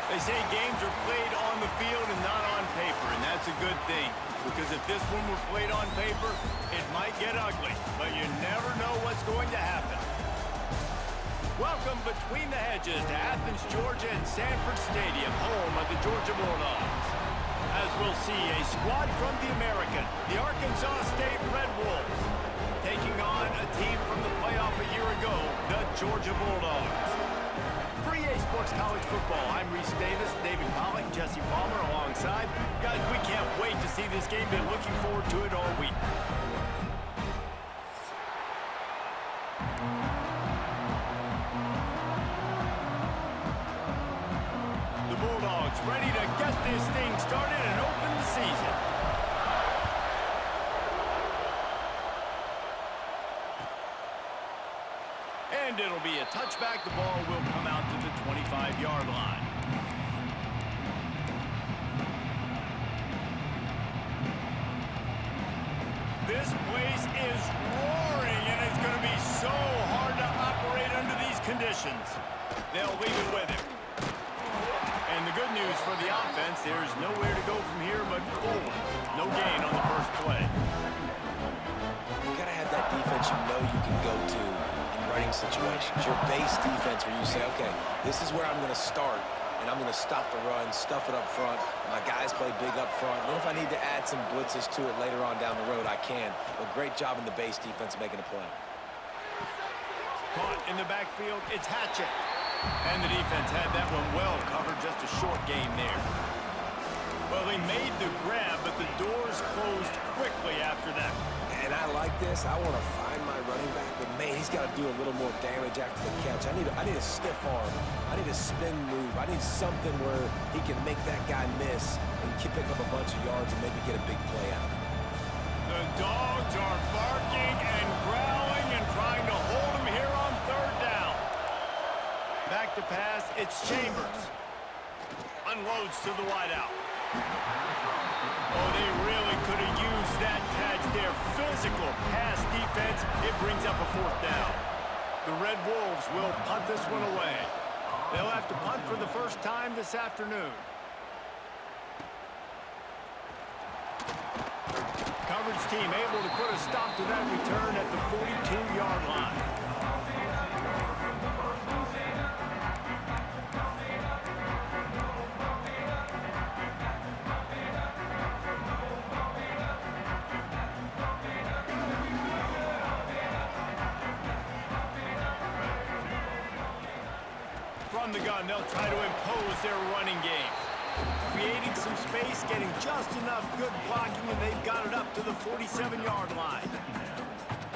They say games are played on the field and not on paper, and that's a good thing. Because if this one were played on paper, it might get ugly. But you never know what's going to happen. Welcome between the hedges to Athens, Georgia and Sanford Stadium, home of the Georgia Bulldogs. As we'll see, a squad from the American, the Arkansas State Red Wolves, taking on a team from the playoff a year ago, the Georgia Bulldogs. For EA Sports College Football, I'm Reese Davis, David Pollock, Jesse Palmer alongside. Guys, we can't wait to see this game. Been looking forward to it all week. The Bulldogs ready to get this thing started and open the season. And it'll be a touchback. The ball will come out to the 25-yard line. This place is roaring, and it's going to be so hard to operate under these conditions. They'll leave it with him. And the good news for the offense, there's nowhere to go from here but forward. No gain on the first play. You got to have that defense you know you can go to in running situations. Your base defense where you say, okay, this is where I'm going to start, and I'm going to stop the run, stuff it up front. My guys play big up front. Then if I need to add some blitzes to it later on down the road, I can. But great job in the base defense making a play. Caught in the backfield, it's Hatchett. And the defense had that one well covered, just a short game there. Well, they made the grab, but the doors closed quickly after that. And I like this. I want to find my running back, but man, he's got to do a little more damage after the catch. I need a stiff arm. I need a spin move. I need something where he can make that guy miss and pick up a bunch of yards and maybe get a big play out of it. The dogs are barking and growling and trying to hold him here on third down. Back to pass, it's Chambers. Unloads to the wideout. Oh, they really could have used that catch there. Physical pass defense. It brings up a fourth down. The Red Wolves will punt this one away. They'll have to punt for the first time this afternoon. Coverage team able to put a stop to that return at the 42-yard line. From the gun, they'll try to impose their running game. Creating some space, getting just enough good blocking, and they've got it up to the 47-yard line.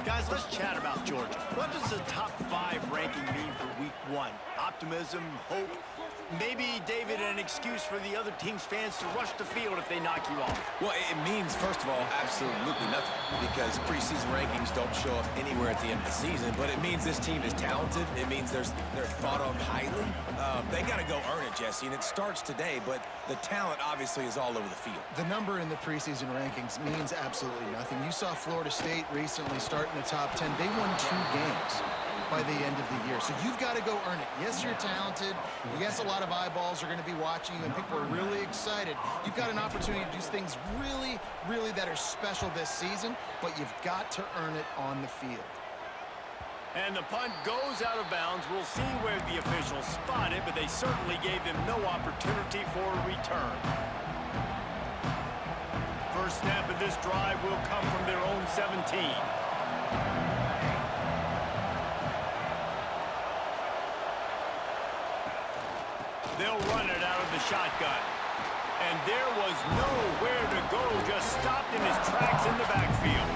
Guys, let's chat about Georgia. What does the top 5 ranking mean for week 1? Optimism, hope, maybe, David, an excuse for the other team's fans to rush the field if they knock you off? Well, it means, first of all, absolutely nothing, because preseason rankings don't show up anywhere at the end of the season, but it means this team is talented. It means they're thought of highly. They got to go earn it, Jesse, and it starts today, but the talent obviously is all over the field. The number in the preseason rankings means absolutely nothing. You saw Florida State recently start in the top 10. They won 2 games by the end of the year. So you've got to go earn it. Yes, you're talented. Yes, a lot of eyeballs are going to be watching you, and people are really excited. You've got an opportunity to do things really, really that are special this season, but you've got to earn it on the field. And the punt goes out of bounds. We'll see where the officials spot it, but they certainly gave them no opportunity for a return. First snap of this drive will come from their own 17. They'll run it out of the shotgun. And there was nowhere to go, just stopped in his tracks in the backfield.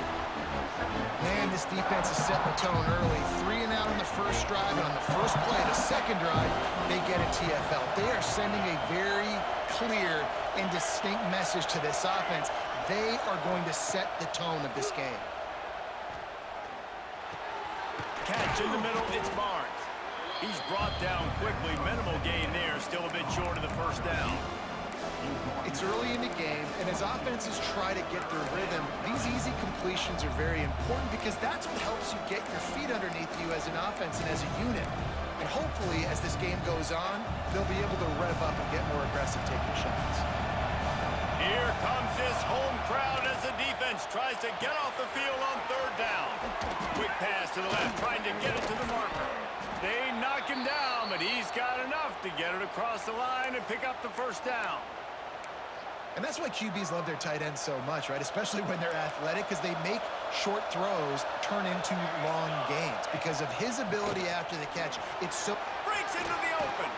Man, this defense is setting the tone early. 3 and out on the first drive, and on the first play, the second drive, they get a TFL. They are sending a very clear and distinct message to this offense. They are going to set the tone of this game. Catch in the middle, it's Barnes. He's brought down quickly. Minimal gain there, still a bit short of the first down. It's early in the game, and as offenses try to get their rhythm, these easy completions are very important because that's what helps you get your feet underneath you as an offense and as a unit. And But hopefully, as this game goes on, they'll be able to rev up and get more aggressive taking shots. Here comes this home crowd as the defense tries to get off the field on third down. Quick pass to the left, trying to get it to the marker. They knock him down, but he's got enough to get it across the line and pick up the first down. And that's why QBs love their tight ends so much, right? Especially when they're athletic, because they make short throws turn into long gains. Because of his ability after the catch, it's so... Breaks into the open.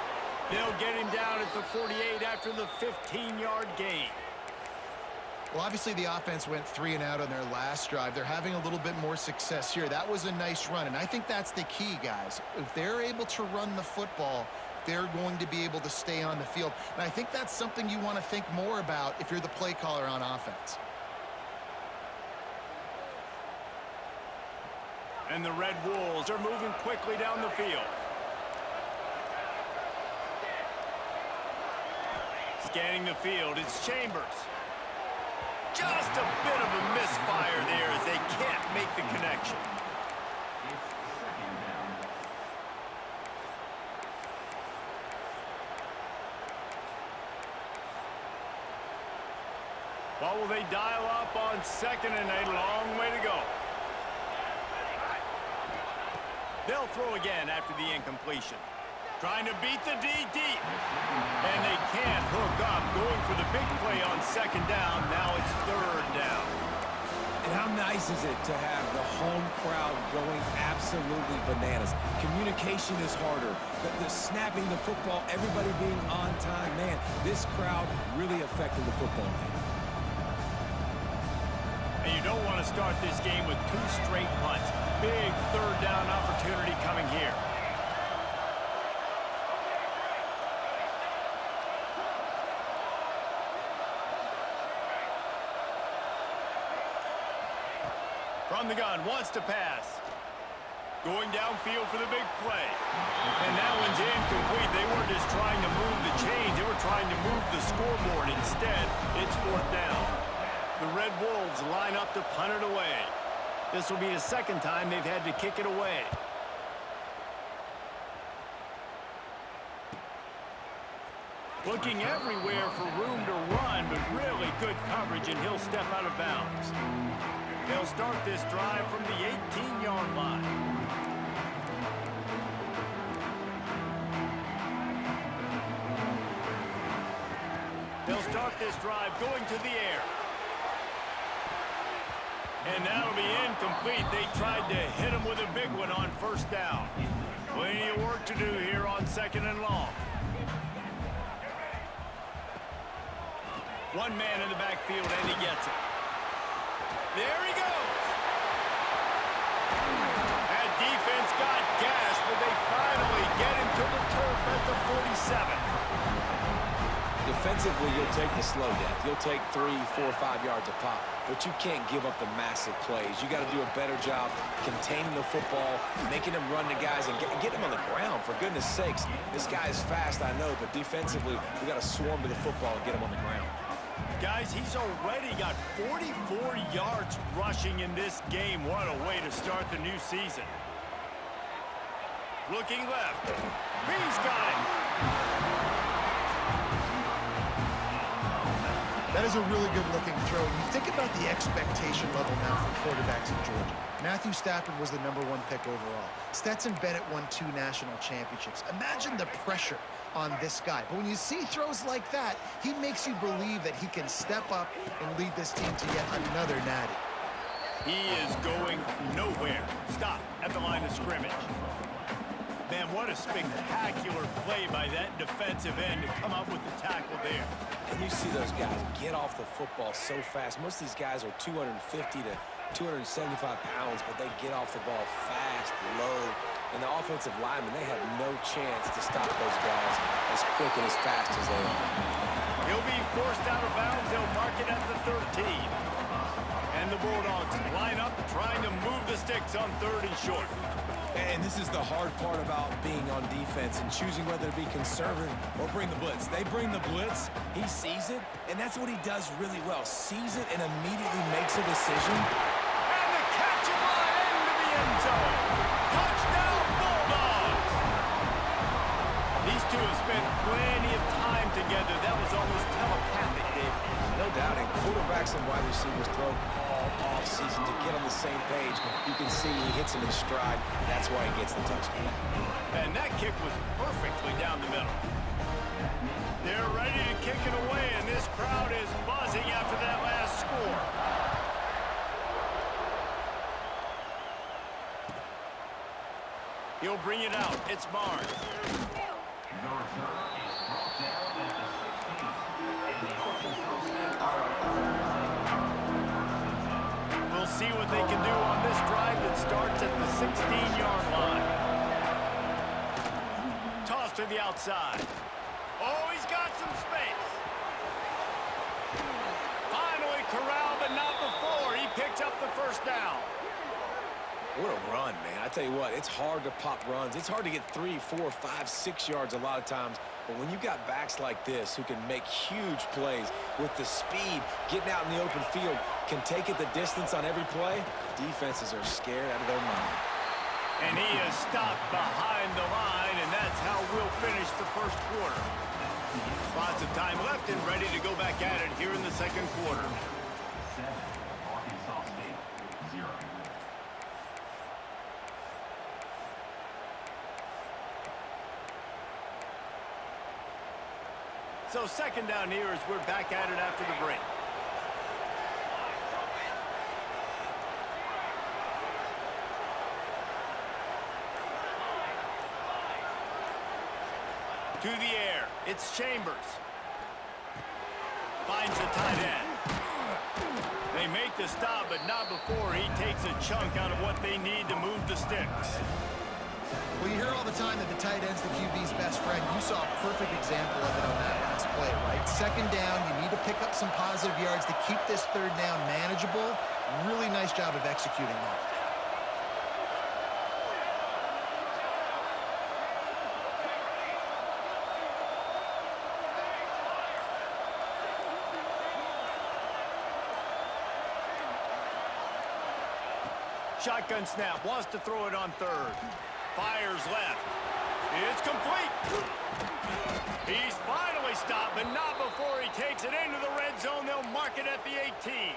They'll get him down at the 48 after the 15-yard gain. Well, obviously the offense went 3 and out on their last drive. They're having a little bit more success here. That was a nice run, and I think that's the key, guys. If they're able to run the football, they're going to be able to stay on the field. And I think that's something you want to think more about if you're the play caller on offense. And the Red Wolves are moving quickly down the field. Scanning the field, it's Chambers. Just a bit of a misfire there as they can't make the connection. What will they dial up on 2nd and 8? Long way to go. They'll throw again after the incompletion. Trying to beat the D deep. And they can't hook up. Going for the big play on 2nd down. Now it's 3rd down. And how nice is it to have the home crowd going absolutely bananas? Communication is harder. The snapping the football, everybody being on time. Man, this crowd really affected the football game. And you don't want to start this game with 2 straight punts. Big 3rd down opportunity coming here. From the gun, wants to pass. Going downfield for the big play. And that one's incomplete. They weren't just trying to move the chains. They were trying to move the scoreboard. Instead, it's 4th down. The Red Wolves line up to punt it away. This will be the 2nd time they've had to kick it away. Looking everywhere for room to run, but really good coverage, and he'll step out of bounds. They'll start this drive from the 18-yard line. They'll start this drive going to the air. And that'll be incomplete. They tried to hit him with a big one on 1st down. Plenty of work to do here on 2nd and long. One man in the backfield, and he gets it. There he goes. That defense got gashed, but they finally get him to the turf at the 47. Defensively, you'll take the slow death. You'll take 3, 4, 5 yards a pop, but you can't give up the massive plays. You got to do a better job containing the football, making them run the guys, and get them on the ground. For goodness sakes, this guy is fast, I know, but defensively, we got to swarm to the football and get him on the ground. Guys, he's already got 44 yards rushing in this game. What a way to start the new season. Looking left. He's got it. That is a really good-looking throw. You think about the expectation level now for quarterbacks in Georgia. Matthew Stafford was the #1 pick overall. Stetson Bennett won 2 national championships. Imagine the pressure on this guy. But when you see throws like that, he makes you believe that he can step up and lead this team to yet another natty. He is going nowhere. Stop at the line of scrimmage. Man, what a spectacular play by that defensive end to come up with the tackle there. And you see those guys get off the football so fast. Most of these guys are 250 to 275 pounds, but they get off the ball fast, low. And the offensive linemen, they have no chance to stop those guys as quick and as fast as they are. He'll be forced out of bounds. They'll mark it at the 13. And the Bulldogs line up trying to move the sticks on 3rd and short. And this is the hard part about being on defense and choosing whether to be conservative or bring the blitz. They bring the blitz, he sees it, and that's what he does really well. Sees it and immediately makes a decision. And the catch and run into the end zone. Touchdown, Bulldogs! These two have spent plenty of time together. That was almost telepathic, Dave. No doubt, and quarterbacks and wide receivers throw all off-season to get on the same page. You can see he hits him in stride. That's why he gets the touchdown. And that kick was perfectly down the middle. They're ready to kick it away, and this crowd is buzzing after that last score. He'll bring it out. It's Barnes. We'll see what they can do on this drive that starts at the 16-yard line. Toss to the outside. Oh, he's got some space. Finally corralled, but not before. He picked up the first down. What a run, man. I tell you what, it's hard to pop runs. It's hard to get 3, 4, 5, 6 yards a lot of times. But when you've got backs like this who can make huge plays with the speed, getting out in the open field, can take it the distance on every play, defenses are scared out of their mind. And he is stopped behind the line, and that's how we'll finish the first quarter. Lots of time left and ready to go back at it here in the second quarter. 7, Arkansas State, 0. So second down here as we're back at it after the break. To the air, it's Chambers. Finds the tight end. They make the stop, but not before he takes a chunk out of what they need to move the sticks. Well, you hear all the time that the tight end's the QB's best friend. You saw a perfect example of it on that last play, right? Second down, you need to pick up some positive yards to keep this third down manageable. Really nice job of executing that. Shotgun snap, wants to throw it on third. Fires left. It's complete. He's finally stopped, but not before he takes it into the red zone. They'll mark it at the 18.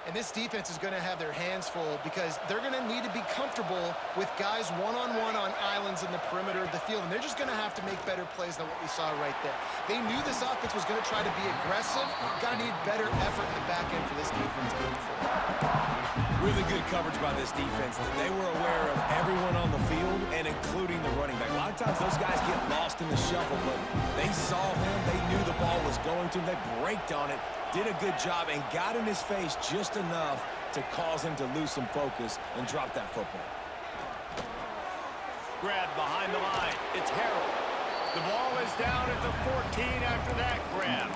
And this defense is going to have their hands full because they're going to need to be comfortable with guys one-on-one on islands in the perimeter of the field. And they're just going to have to make better plays than what we saw right there. They knew this offense was going to try to be aggressive. Got to need better effort in the back end for this defense moving forward. Really good coverage by this defense. They were aware of everyone on the field and including the running back. A lot of times those guys get lost in the shuffle, but they saw him. They knew the ball was going to him. They braked on it, did a good job, and got in his face just enough to cause him to lose some focus and drop that football. Grab behind the line. It's Harrell. The ball is down at the 14 after that grab.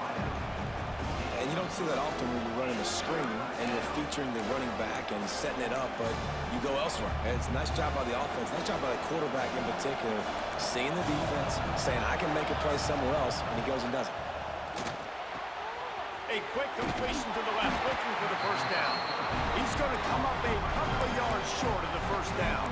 And you don't see that often when you're running a screen and you're featuring the running back and setting it up, but you go elsewhere. And it's a nice job by the offense, nice job by the quarterback in particular, seeing the defense, saying, I can make a play somewhere else, and he goes and does it. A quick completion to the left, looking for the first down. He's going to come up a couple of yards short of the first down.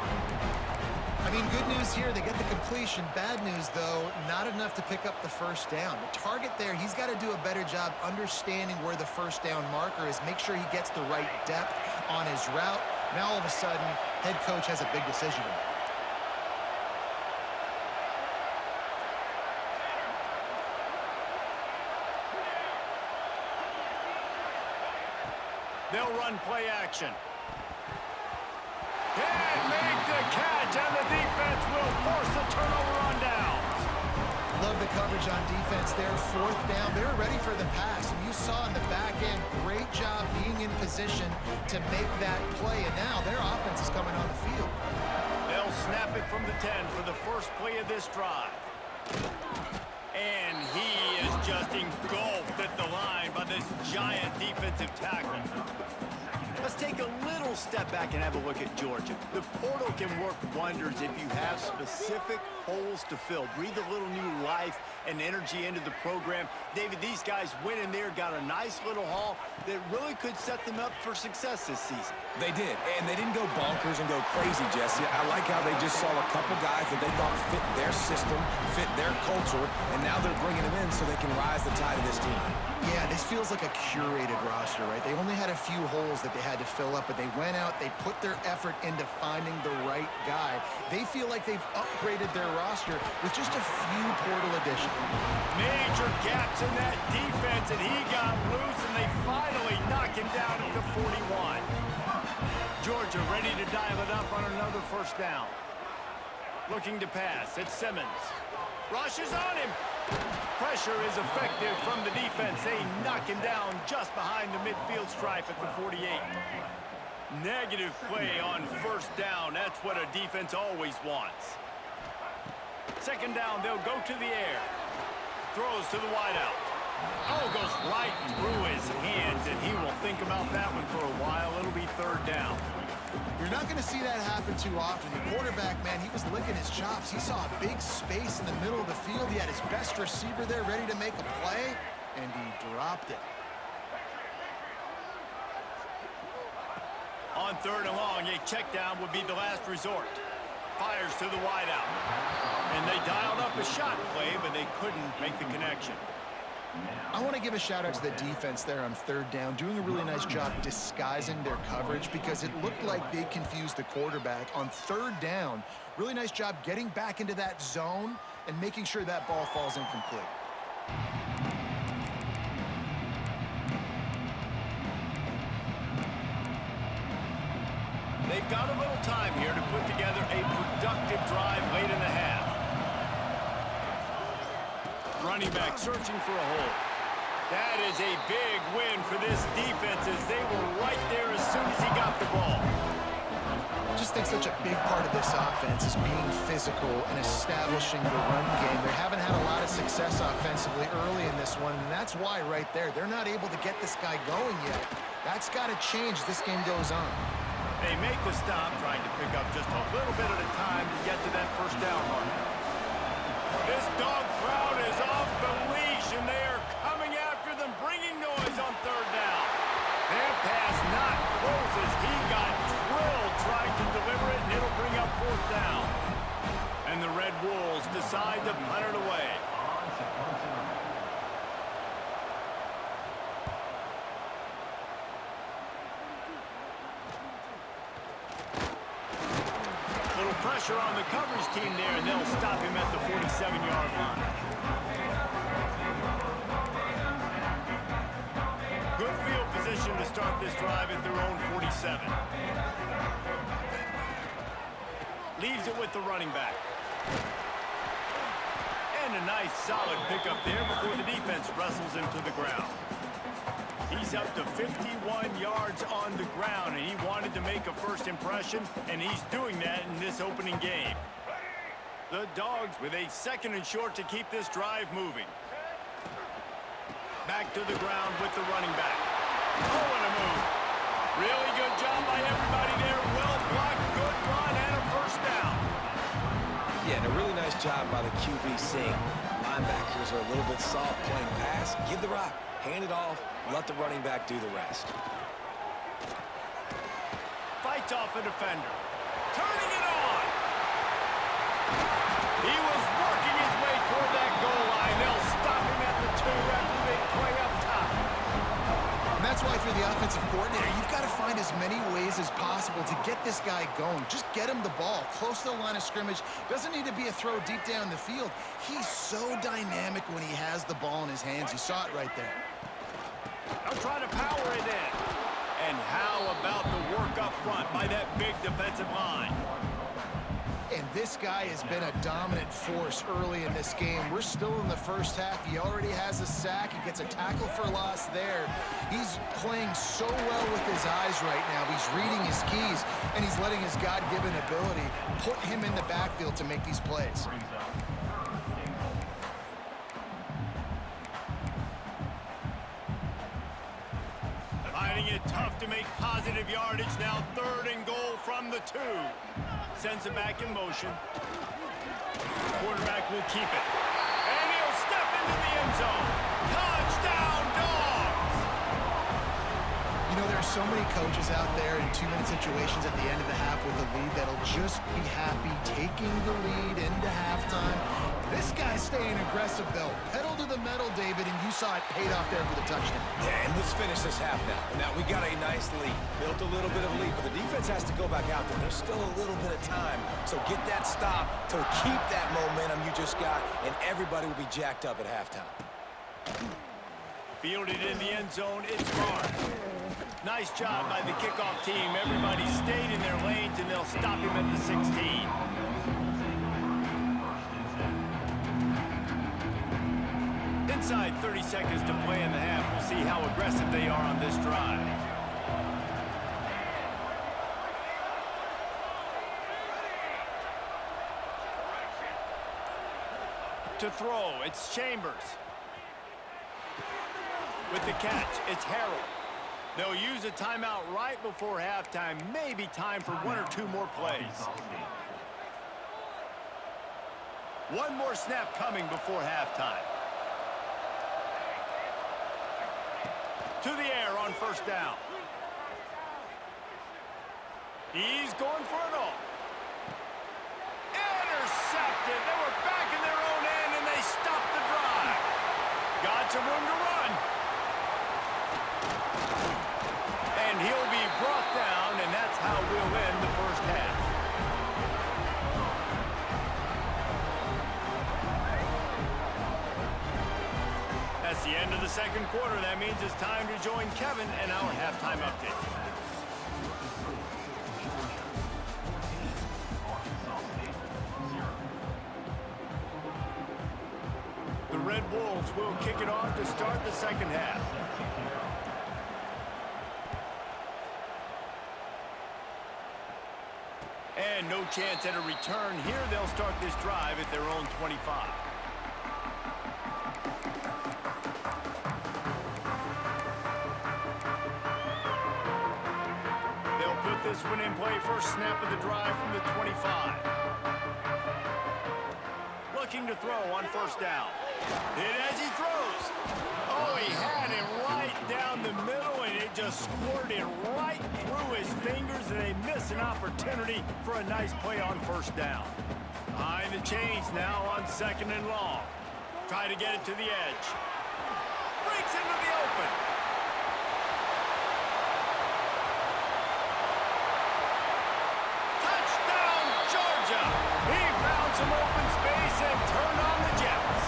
I mean, good news here, they get the completion. Bad news, though, not enough to pick up the first down. The target there, he's got to do a better job understanding where the first down marker is, make sure he gets the right depth on his route. Now, all of a sudden, head coach has a big decision to make. They'll run play action. Can't make the catch, and the defense will force the turnover on downs. Love the coverage on defense there. Fourth down, they're ready for the pass. And you saw in the back end, great job being in position to make that play. And now their offense is coming on the field. They'll snap it from the 10 for the first play of this drive. And he is just engulfed at the line by this giant defensive tackle. Let's take a little step back and have a look at Georgia. The portal can work wonders if you have specific holes to fill. Breathe a little new life and energy into the program. David, these guys went in there, got a nice little haul that really could set them up for success this season. They did, and they didn't go bonkers and go crazy, Jesse. I like how they just saw a couple guys that they thought fit their system, fit their culture, and now they're bringing them in so they can rise the tide of this team. Yeah, this feels like a curated roster, right? They only had a few holes that they had to fill up, but they went out, they put their effort into finding the right guy. They feel like they've upgraded their roster with just a few portal additions. Major gaps in that defense, and he got loose, and they finally knock him down at the 41. Georgia ready to dial it up on another first down. Looking to pass, it's Simmons. Rushes on him. Pressure is effective from the defense. They knock him down just behind the midfield stripe at the 48. Negative play on first down. That's what a defense always wants. Second down, they'll go to the air. Throws to the wideout. Oh, goes right through his hands, and he will think about that one for a while. It'll be third down. You're not going to see that happen too often. The quarterback, man, he was licking his chops. He saw a big space in the middle of the field. He had his best receiver there ready to make a play, and he dropped it. On third and long, a check down would be the last resort. Fires to the wideout. And they dialed up a shot play, but they couldn't make the connection. I want to give a shout out to the defense there on third down, doing a really nice job disguising their coverage because it looked like they confused the quarterback. On third down, really nice job getting back into that zone and making sure that ball falls incomplete. They've got a little time here to put together a productive drive late in the half. Running back searching for a hole. That is a big win for this defense as they were right there as soon as he got the ball. I just think such a big part of this offense is being physical and establishing the run game. They haven't had a lot of success offensively early in this one, and that's why right there, they're not able to get this guy going yet. That's got to change as this game goes on. They make the stop, trying to pick up just a little bit at a time to get to that first down mark. This dog crowd is off the leash, and they are coming after them, bringing noise on third down. Their pass not close as he got drilled trying to deliver it, and it'll bring up fourth down. And the Red Wolves decide to punt it away. Pressure on the coverage team there, and they'll stop him at the 47-yard line. Good field position to start this drive at their own 47. Leaves it with the running back. And a nice solid pickup there before the defense wrestles him to the ground. He's up to 51 yards on the ground, and he wanted to make a first impression, and he's doing that in this opening game. The Dogs with a second and short to keep this drive moving. Back to the ground with the running back. Oh, and a move. Really good job by everybody there. Well blocked, good run, and a first down. Yeah, and a really nice job by the QB seeing linebackers are a little bit soft playing pass. Give the rock. Hand it off, let the running back do the rest. Fights off a defender. Turning it on. He was working his way toward that goal line. They'll stop him at the 2 after the big play up top. And that's why if you're the offensive coordinator, you've got to find as many ways as possible to get this guy going. Just get him the ball close to the line of scrimmage. Doesn't need to be a throw deep down the field. He's so dynamic when he has the ball in his hands. You saw it right there. They'll try to power it in. And how about the work up front by that big defensive line? And this guy has been a dominant force early in this game. We're still in the first half. He already has a sack. He gets a tackle for loss there. He's playing so well with his eyes right now. He's reading his keys, and he's letting his God-given ability put him in the backfield to make these plays. Finding it tough to make positive yardage now. Third and goal from the 2. Sends it back in motion. quarterback will keep it. And he'll step into the end zone. Touchdown, Dogs! You know, there are so many coaches out there in 2-minute situations at the end of the half with a lead that'll just be happy taking the lead into halftime. This guy's staying aggressive, though. Pedal to the metal, David, and you saw it paid off there for the touchdown. Yeah, and let's finish this half now. Now, we got a nice lead. Built a little bit of a lead, but the defense has to go back out there. There's still a little bit of time. So get that stop to keep that momentum you just got, and everybody will be jacked up at halftime. Fielded in the end zone, it's Barnes. Nice job by the kickoff team. Everybody stayed in their lanes, and they'll stop him at the 16. Inside 30 seconds to play in the half. We'll see how aggressive they are on this drive. To throw, it's Chambers. With the catch, it's Harold. They'll use a timeout right before halftime. Maybe time for 1 or 2 more plays. One more snap coming before halftime. To the air on first down. He's going for it all. Intercepted. They were back in their own end, and they stopped the drive. Got some room to run. And he'll be brought down, and that's how we'll end the first half. That's the end of the second quarter. That means it's time to join Kevin and our halftime update. The Red Wolves will kick it off to start the second half. And no chance at a return here. They'll start this drive at their own 25. They'll put this one in play. First snap of the drive from the 25. Looking to throw on first down. Hit as he throws. Oh, he had him right down the middle, and it just squirted right through his fingers, and they miss an opportunity for a nice play on first down. Behind the chains now on second and long. Try to get it to the edge. Breaks into the open. Touchdown, Georgia! He found some open space and turned on the Jets.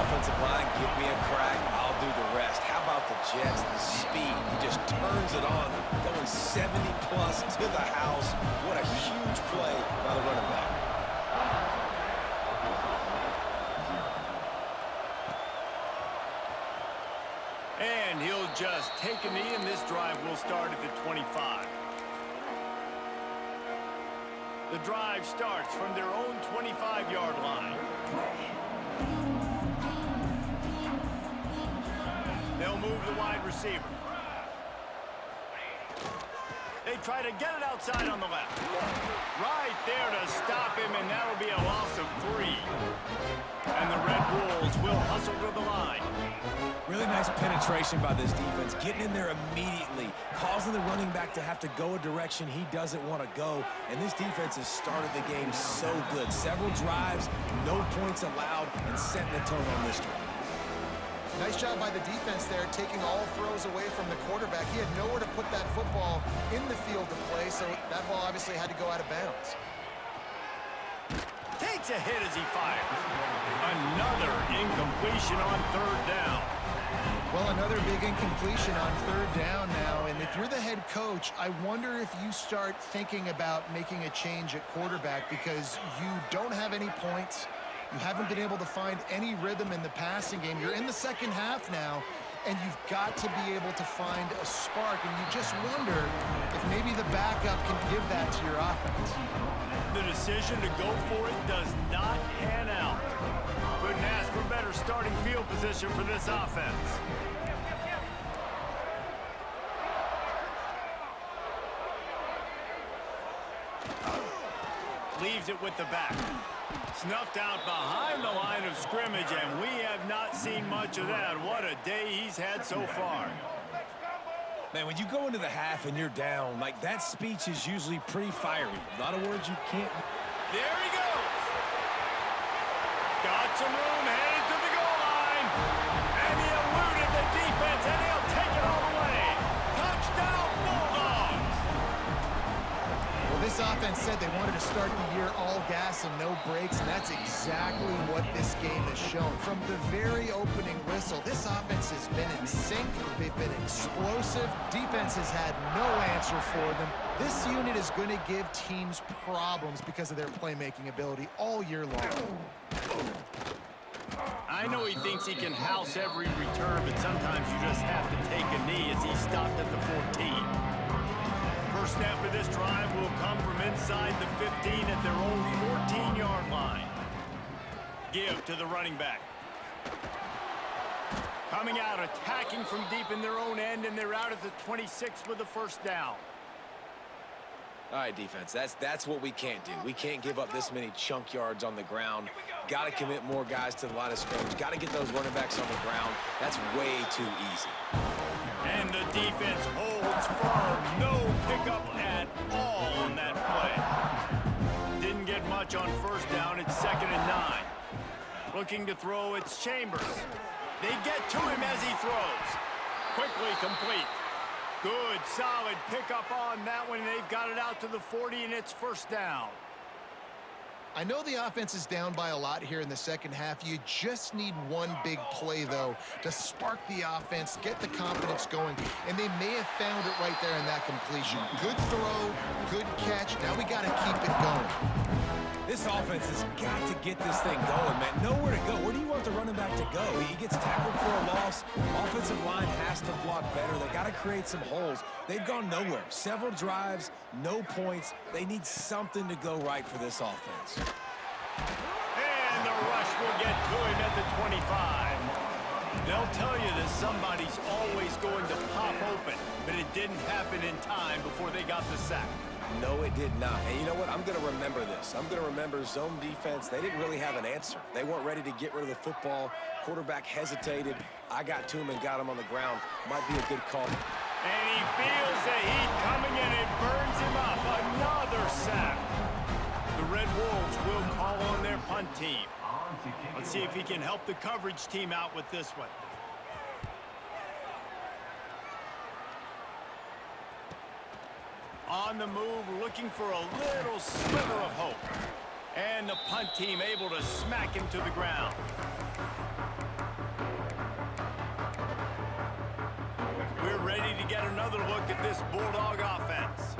Offensive line, give me a crack, I'll do the rest. How about the Jets, the speed? He just turns it on, going 70-plus to the house. What a huge play by the running back. And he'll just take a knee, and this drive will start at the 25. The drive starts from their own 25-yard line. They'll move the wide receiver. They try to get it outside on the left. Right there to stop him, and that'll be a loss of 3. And the Red Wolves will hustle to the line. Really nice penetration by this defense, getting in there immediately, causing the running back to have to go a direction he doesn't want to go. And this defense has started the game so good. Several drives, no points allowed, and setting the tone on this one. Nice job by the defense there, taking all throws away from the quarterback. He had nowhere to put that football in the field to play, so that ball obviously had to go out of bounds. Takes a hit as he fires. Another incompletion on third down. Well, another big incompletion on third down now, and if you're the head coach, I wonder if you start thinking about making a change at quarterback because you don't have any points. You haven't been able to find any rhythm in the passing game. You're in the second half now, and you've got to be able to find a spark, and you just wonder if maybe the backup can give that to your offense. The decision to go for it does not pan out. Couldn't ask for better starting field position for this offense. Leaves receives it with the back. Snuffed out behind the line of scrimmage, and we have not seen much of that. What a day he's had so far. Man, when you go into the half and you're down, like, that speech is usually pretty fiery. A lot of words you can't... There he goes. Got some room, headed to the goal line. And he eluded the defense, and he'll take it all the way. Touchdown, Bulldogs. Well, this offense said they wanted to start the year all gas and no brakes, and that's exactly what this game has shown. From the very opening whistle, this offense has been in sync. They've been explosive. Defense has had no answer for them. This unit is going to give teams problems because of their playmaking ability all year long. I know he thinks he can house every return, but sometimes you just have to take a knee as he stopped at the 14. First snap of this drive will come from inside the 15 at their own 14-yard line. Give to the running back. Coming out, attacking from deep in their own end, and they're out at the 26 with the first down. All right, defense, that's what we can't do. We can't give up this many chunk yards on the ground. Got to commit more guys to the line of scrimmage. Got to get those running backs on the ground. That's way too easy. And the defense holds firm. No pickup at all on that play. Didn't get much on first down. It's 2nd and 9. Looking to throw, it's Chambers. They get to him as he throws. Quickly complete. Good, solid pickup on that one. They've got it out to the 40, and it's first down. I know the offense is down by a lot here in the second half. You just need one big play, though, to spark the offense, get the confidence going, and they may have found it right there in that completion. Good throw, good catch. Now we got to keep it going. This offense has got to get this thing going, man. Nowhere to go. Where do you want the running back to go? He gets tackled for a loss. Offensive line has to block better. They got to create some holes. They've gone nowhere. Several drives, no points. They need something to go right for this offense. And the rush will get to him at the 25. They'll tell you that somebody's always going to pop open, but it didn't happen in time before they got the sack. No, it did not. And you know what? I'm going to remember this. I'm going to remember zone defense. They didn't really have an answer. They weren't ready to get rid of the football. Quarterback hesitated. I got to him and got him on the ground. Might be a good call. And he feels the heat coming and it burns him up. Another sack. The Red Wolves will call on their punt team. Let's see if he can help the coverage team out with this one. On the move, looking for a little sliver of hope. And the punt team able to smack him to the ground. We're ready to get another look at this Bulldog offense.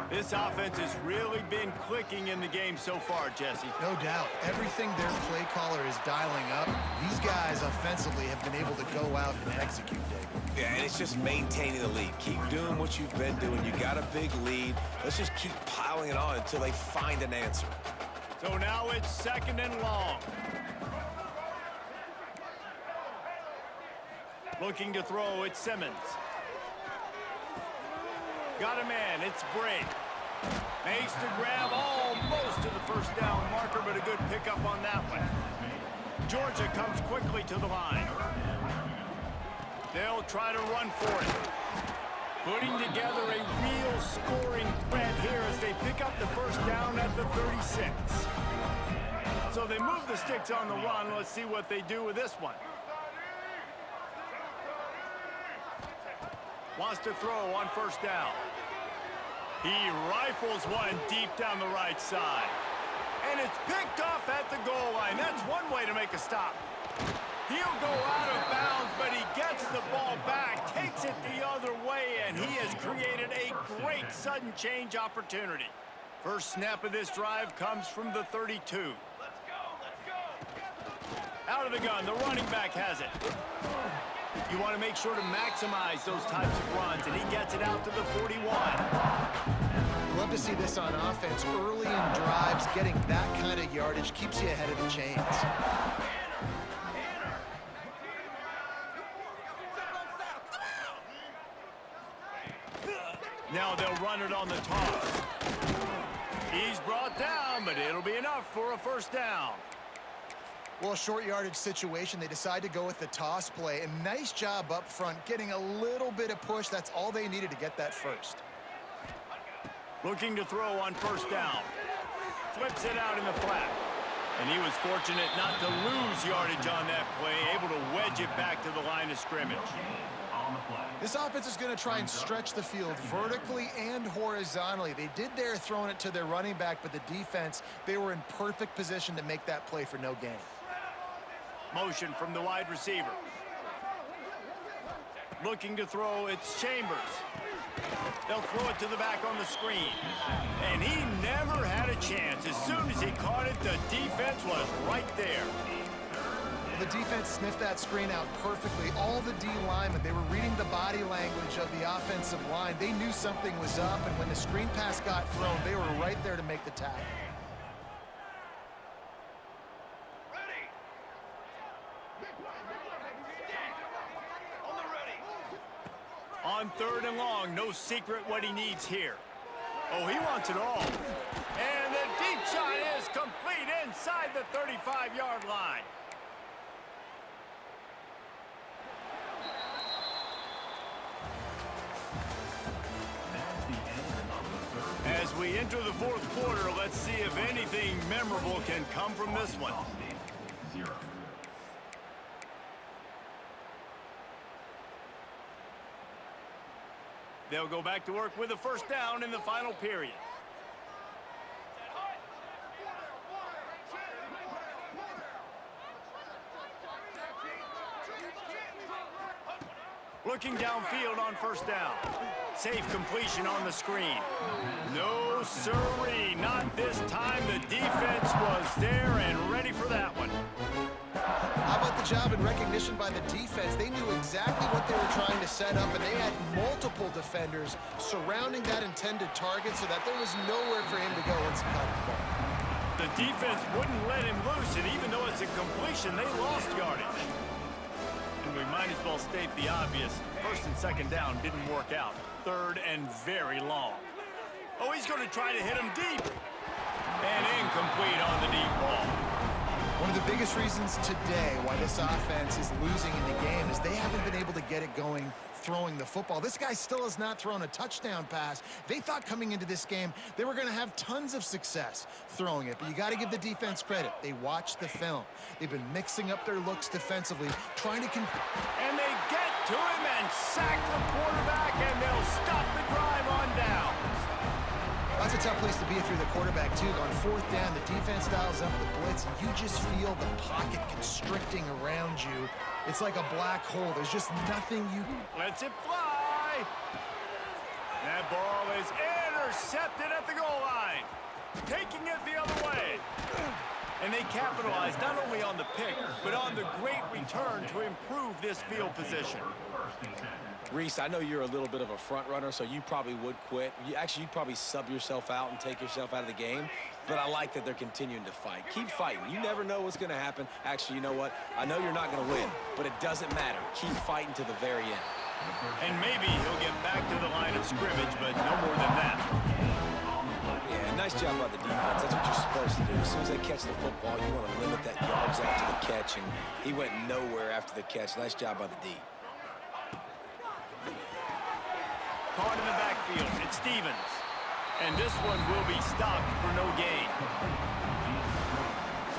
This offense has really been clicking in the game so far, Jesse. No doubt. Everything their play caller is dialing up, these guys offensively have been able to go out and execute, David. Yeah, and it's just maintaining the lead. Keep doing what you've been doing. You got a big lead. Let's just keep piling it on until they find an answer. So now it's 2nd and long. Looking to throw, it's Simmons. Got a man, it's Bray. Makes the grab almost to the first down marker, but a good pickup on that one. Georgia comes quickly to the line. They'll try to run for it. Putting together a real scoring threat here as they pick up the first down at the 36. So they move the sticks on the run. Let's see what they do with this one. Wants to throw on first down. He rifles one deep down the right side. And it's picked off at the goal line. That's one way to make a stop. He'll go out of bounds, but he gets the ball back, takes it the other way, and he has created a great sudden change opportunity. First snap of this drive comes from the 32. Let's go. Out of the gun, the running back has it. You want to make sure to maximize those types of runs, and he gets it out to the 41. Love to see this on offense. Early in drives, getting that kind of yardage keeps you ahead of the chains. Now they'll run it on the toss. He's brought down, but it'll be enough for a first down. Well, a short yardage situation, they decide to go with the toss play. And nice job up front, getting a little bit of push. That's all they needed to get that first. Looking to throw on first down. Flips it out in the flat. And he was fortunate not to lose yardage on that play, able to wedge it back to the line of scrimmage. This offense is going to try and stretch the field vertically and horizontally. They did there throwing it to their running back, but the defense, they were in perfect position to make that play for no gain. Motion from the wide receiver. Looking to throw, it's Chambers. They'll throw it to the back on the screen. And he never had a chance. As soon as he caught it, the defense was right there. The defense sniffed that screen out perfectly. All the D linemen, they were reading the body language of the offensive line. They knew something was up, and when the screen pass got thrown, they were right there to make the tackle. On third and long, no secret what he needs here. Oh, he wants it all. And the deep shot is complete inside the 35-yard line. As we enter the fourth quarter, let's see if anything memorable can come from this one. They'll go back to work with a first down in the final period. Looking downfield on first down. Safe completion on the screen. No sirree, not this time. The defense was there and ready for that one. How about the job and recognition by the defense? They knew exactly what they were trying to set up, and they had multiple defenders surrounding that intended target so that there was nowhere for him to go once he caught the ball. The defense wouldn't let him loose, and even though it's a completion, they lost yardage. And we might as well state the obvious. First and second down didn't work out. Third and very long. Oh, he's going to try to hit him deep. And incomplete on the deep ball. One of the biggest reasons today why this offense is losing in the game is they haven't been able to get it going throwing the football. This guy still has not thrown a touchdown pass. They thought coming into this game they were going to have tons of success throwing it, but you got to give the defense credit. They watched the film. They've been mixing up their looks defensively, trying to... And they get to him and sack the quarterback, and they'll stop the drive on down. That's a tough place to be if you're the quarterback, too. On fourth down, the defense dials up the blitz, and you just feel the pocket constricting around you. It's like a black hole. There's just nothing you... Lets it fly. That ball is intercepted at the goal line. Taking it the other way. And they capitalized not only on the pick, but on the great return to improve this field position. Reese, I know you're a little bit of a front runner, so you probably would quit. You'd probably sub yourself out and take yourself out of the game. But I like that they're continuing to fight. Keep fighting. You never know what's going to happen. Actually, you know what? I know you're not going to win, but it doesn't matter. Keep fighting to the very end. And maybe he'll get back to the line of scrimmage, but no more than that. Yeah, nice job by the defense. That's what you're supposed to do. As soon as they catch the football, you want to limit that yards after the catch, and he went nowhere after the catch. Nice job by the D. Caught in the backfield, it's Stevens. And this one will be stopped for no gain.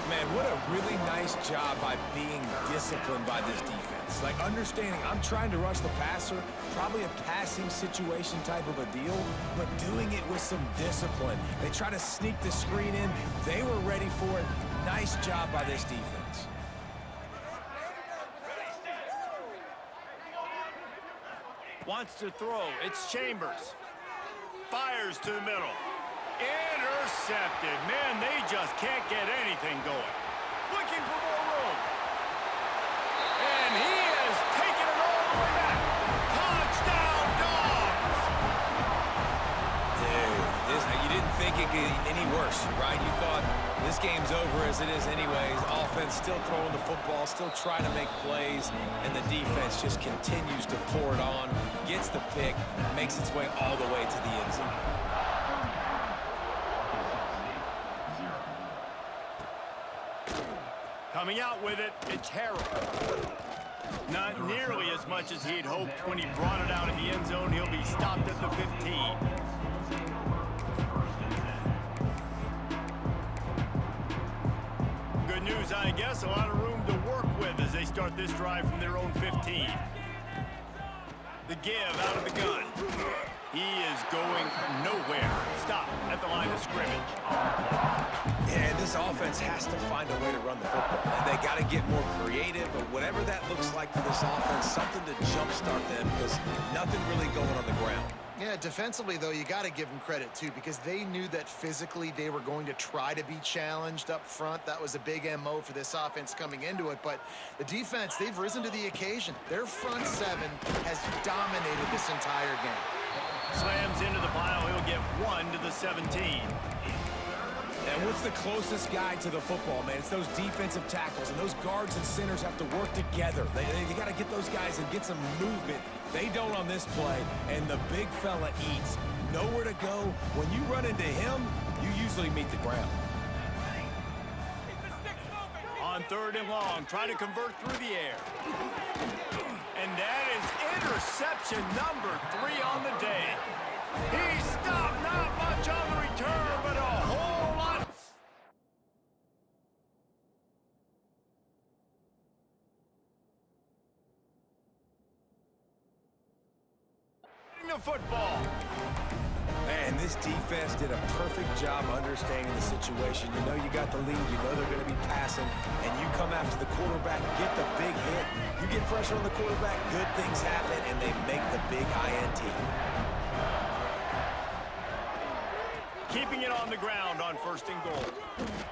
Man, what a really nice job by being disciplined by this defense. Like, understanding I'm trying to rush the passer, probably a passing situation type of a deal, but doing it with some discipline. They try to sneak the screen in. They were ready for it. Nice job by this defense. Wants to throw. It's Chambers. Fires to the middle. Intercepted. Man, they just can't get anything going. Looking for more room. And he has taken it all the way back. Touchdown, Dogs! Dude, you didn't think it could get any worse, right? You thought this game's over as it is anyways. Offense still throwing the football, still trying to make plays, and the defense just continues to pour it on, gets the pick, makes its way all the way to the end zone. Coming out with it, it's Harrell. Not nearly as much as he'd hoped when he brought it out in the end zone. He'll be stopped at the 15. Good news, I guess. A lot of room to work with as they start this drive from their own 15. The give out of the gun. He is going nowhere. Stop at the line of scrimmage. And this offense has to find a way to run the football. And they got to get more creative, but whatever that looks like for this offense, something to jumpstart them because nothing really going on the ground. Yeah, defensively, though, you got to give them credit, too, because they knew that physically they were going to try to be challenged up front. That was a big MO for this offense coming into it. But the defense, they've risen to the occasion. Their front seven has dominated this entire game. Slams into the pile. He'll get 1 to the 17. And what's the closest guy to the football, man? It's those defensive tackles, and those guards and centers have to work together. They got to get those guys and get some movement. They don't on this play, and the big fella eats. Nowhere to go. When you run into him, you usually meet the ground. On 3rd and long, trying to convert through the air. And that is interception number 3 on the day. He stopped, not much on the return, but a whole lot. The football. Man, this defense did a perfect job understanding the situation. You know you got the lead, you know they're going to be passing, and you come after the quarterback, get the big hit. You get pressure on the quarterback, good things happen, and they make the big INT. Keeping it on the ground on 1st and goal.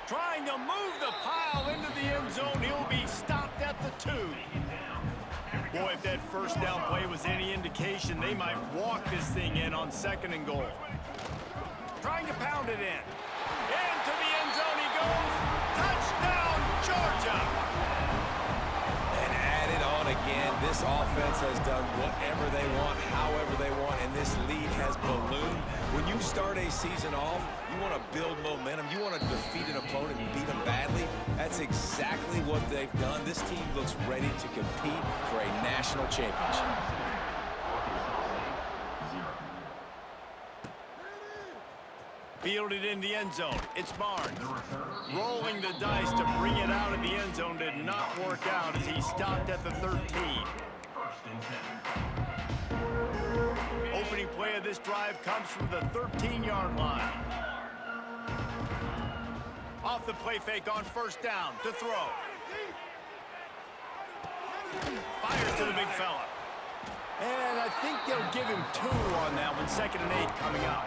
Trying to move the pile into the end zone. He'll be stopped at the 2. Boy, if that 1st down play was any indication, they might walk this thing in on 2nd and goal. Trying to pound it in. Into the end zone he goes. Touchdown, Georgia! And add it on again. This offense has done whatever they want, however they want, and this lead has ballooned. When you start a season off, you want to build momentum. You want to defeat an opponent and beat them badly. That's exactly what they've done. This team looks ready to compete for a national championship. Fielded in the end zone. It's Barnes. Rolling the dice to bring it out of the end zone did not work out as he stopped at the 13. Opening play of this drive comes from the 13-yard line. Off the play fake on 1st down to throw. Fires to the big fella. And I think they'll give him 2 on that one. 2nd and 8 coming up.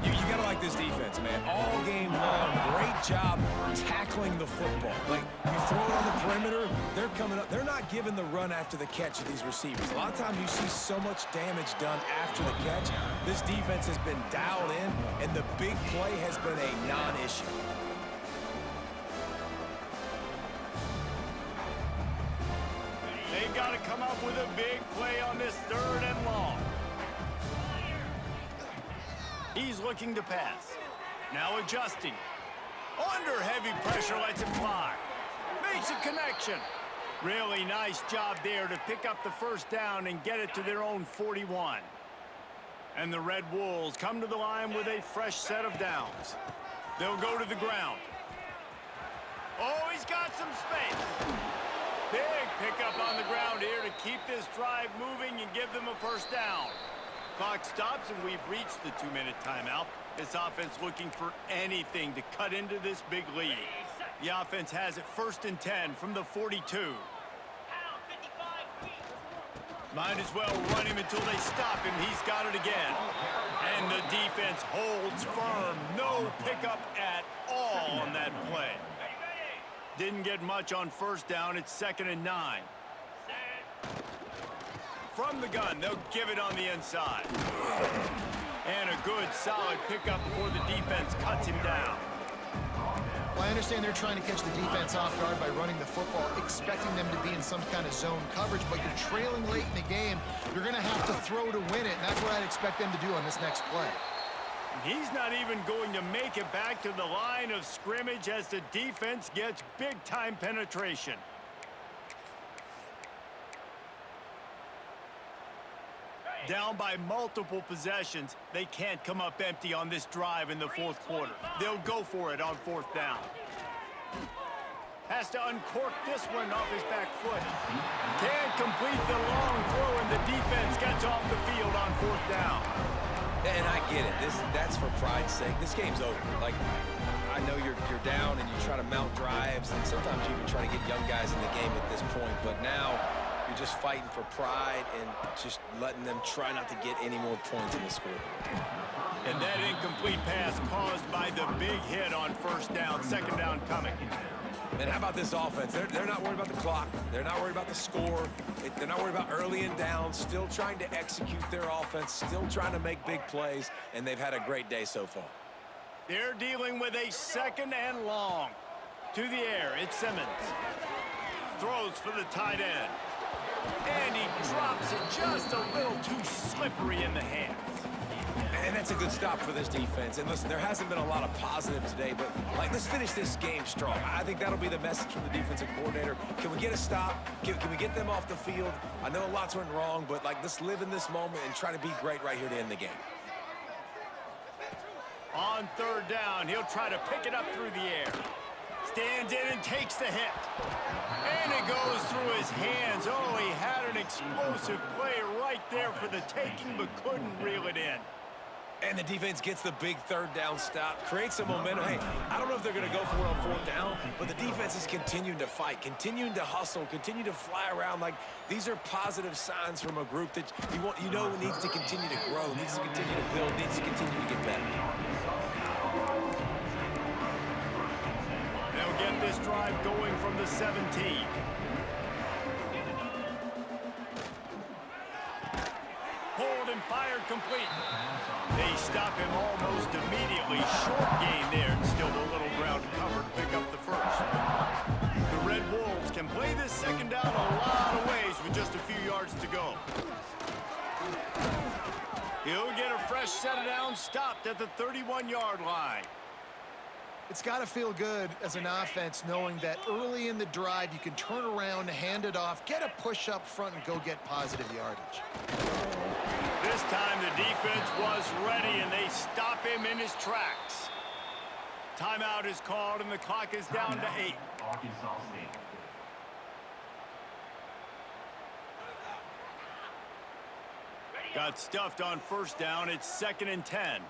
You got to like this defense, man. All game long, great job tackling the football. Like, you throw it on the perimeter, they're coming up. They're not giving the run after the catch of these receivers. A lot of times you see so much damage done after the catch. This defense has been dialed in, and the big play has been a non-issue. They've got to come up with a big play on this 3rd and long. He's looking to pass. Now adjusting. Under heavy pressure, lets him fly. Makes a connection. Really nice job there to pick up the 1st down and get it to their own 41. And the Red Wolves come to the line with a fresh set of downs. They'll go to the ground. Oh, he's got some space. Big pickup on the ground here to keep this drive moving and give them a 1st down. Clock stops, and we've reached the 2-minute timeout. This offense looking for anything to cut into this big lead. The offense has it 1st and 10 from the 42. Might as well run him until they stop him. He's got it again. And the defense holds firm. No pickup at all on that play. Didn't get much on 1st down. It's 2nd and 9. From the gun, they'll give it on the inside. And a good, solid pickup before the defense cuts him down. Well, I understand they're trying to catch the defense off guard by running the football, expecting them to be in some kind of zone coverage, but you're trailing late in the game. You're going to have to throw to win it, and that's what I'd expect them to do on this next play. He's not even going to make it back to the line of scrimmage as the defense gets big-time penetration. Down by multiple possessions, they can't come up empty on this drive in the fourth quarter. They'll go for it on fourth down. Has to uncork this one off his back foot. Can't complete the long throw, and the defense gets off the field on fourth down. And I get it. That's for pride's sake. This game's over. Like, I know you're down and you try to mount drives, and sometimes you even try to get young guys in the game at this point. But now you're just fighting for pride and just letting them try not to get any more points in the scoreboard. And that incomplete pass caused by the big hit on first down. Second down coming. And how about this offense? They're not worried about the clock. They're not worried about the score. They're not worried about early and down. Still trying to execute their offense. Still trying to make big plays. And they've had a great day so far. They're dealing with a second and long. To the air, it's Simmons. Throws for the tight end. And he drops it just a little too slippery in the hands. And that's a good stop for this defense. And listen, there hasn't been a lot of positive today, but like, let's finish this game strong. I think that'll be the message from the defensive coordinator. Can we get a stop? Can we get them off the field? I know lots went wrong, but like, let's live in this moment and try to be great right here to end the game. On third down, he'll try to pick it up through the air. Stands in and takes the hit. And it goes through his hands. Oh, he had an explosive play right there for the taking, but couldn't reel it in. And the defense gets the big third down stop, creates some momentum. Hey, I don't know if they're going to go for it on fourth down, but the defense is continuing to fight, continuing to hustle, continue to fly around. Like, these are positive signs from a group that you know needs to continue to grow, needs to continue to build, needs to continue to get better. They'll get this drive going from the 17. Pulled and fired complete. They stop him almost immediately. Short gain there, and still a little ground to cover to pick up the first. The Red Wolves can play this second down a lot of ways with just a few yards to go. He'll get a fresh set of downs stopped at the 31-yard line. It's got to feel good as an offense knowing that early in the drive you can turn around, hand it off, get a push up front, and go get positive yardage. This time the defense was ready, and they stop him in his tracks. Timeout is called, and the clock is down to 8. Arkansas State. Got stuffed on first down. It's 2nd and 10.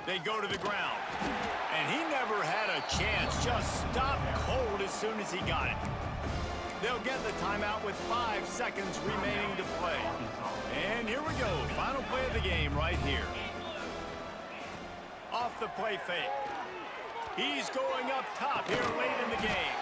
They go to the ground. And he never had a chance. Just stopped cold as soon as he got it. They'll get the timeout with 5 seconds remaining to play. And here we go. Final play of the game right here. Off the play fake. He's going up top here late in the game.